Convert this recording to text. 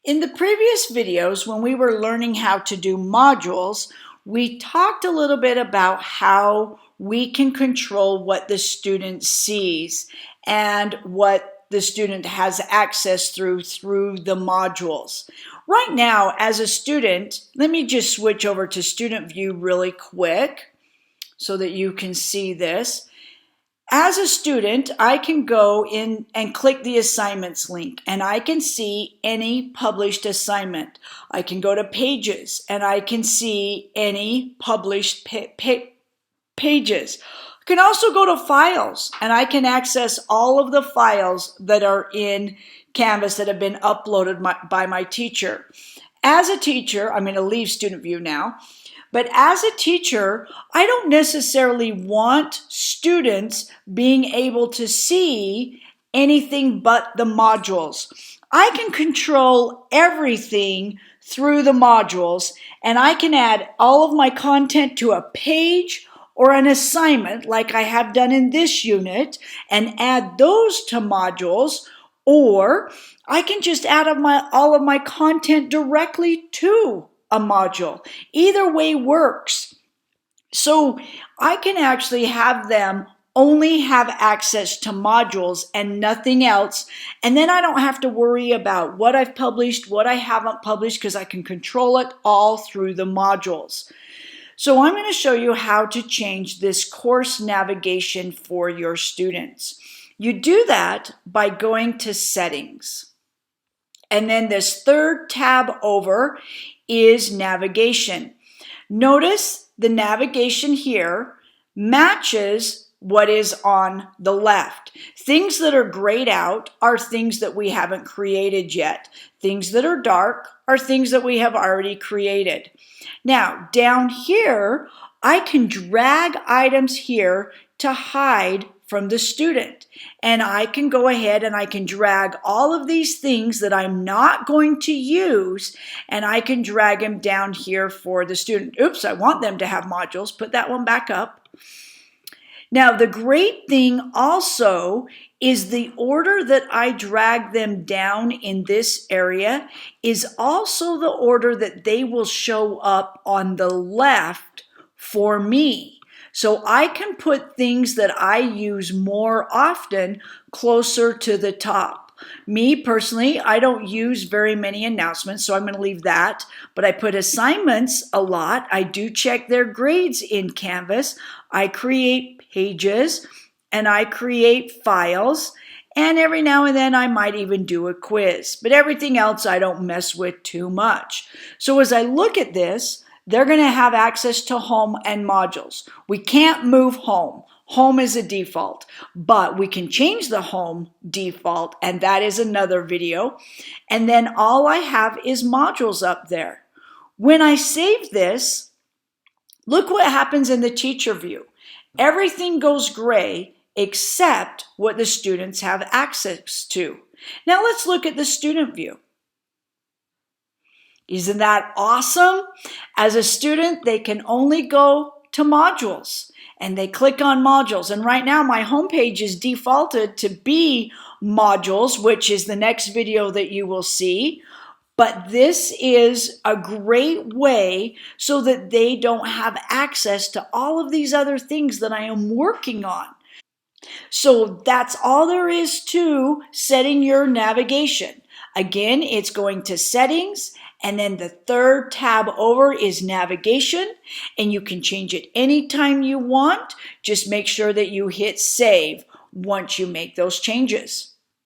In the previous videos, when we were learning how to do modules, we talked a little bit about how we can control what the student sees and what the student has access through the modules. Right now, as a student, let me just switch over to student view really quick so that you can see this. As a student, I can go in and click the assignments link and I can see any published assignment. I can go to pages and I can see any published pages. I can also go to files and I can access all of the files that are in Canvas that have been uploaded by my teacher. As a teacher, I'm going to leave student view now. But as a teacher, I don't necessarily want students being able to see anything but the modules. I can control everything through the modules, and I can add all of my content to a page or an assignment like I have done in this unit and add those to modules, or I can just add all of my content directly to a module. Either way works. So I can actually have them only have access to modules and nothing else. And then I don't have to worry about what I've published, what I haven't published, because I can control it all through the modules. So I'm going to show you how to change this course navigation for your students. You do that by going to Settings. And then this third tab over is Navigation. Notice the navigation here matches what is on the left. Things that are grayed out are things that we haven't created yet. Things that are dark are things that we have already created. Now, down here, I can drag items here to hide from the student. And I can go ahead and I can drag all of these things that I'm not going to use, and I can drag them down here for the student. Oops, I want them to have modules. Put that one back up. Now, the great thing also is the order that I drag them down in this area is also the order that they will show up on the left for me. So I can put things that I use more often closer to the top. Me personally, I don't use very many announcements, so I'm going to leave that. But I put assignments a lot. I do check their grades in Canvas. I create pages and I create files. And every now and then I might even do a quiz. But everything else I don't mess with too much. So as I look at this, they're going to have access to home and modules. We can't move home. Home is a default, but we can change the home default, and that is another video. And then all I have is modules up there. When I save this, look what happens in the teacher view. Everything goes gray except what the students have access to. Now let's look at the student view. Isn't that awesome? As a student, they can only go to modules and they click on modules. And right now my homepage is defaulted to be modules, which is the next video that you will see. But this is a great way so that they don't have access to all of these other things that I am working on. So that's all there is to setting your navigation. Again, it's going to Settings, and then the third tab over is Navigation, and you can change it anytime you want. Just make sure that you hit Save once you make those changes.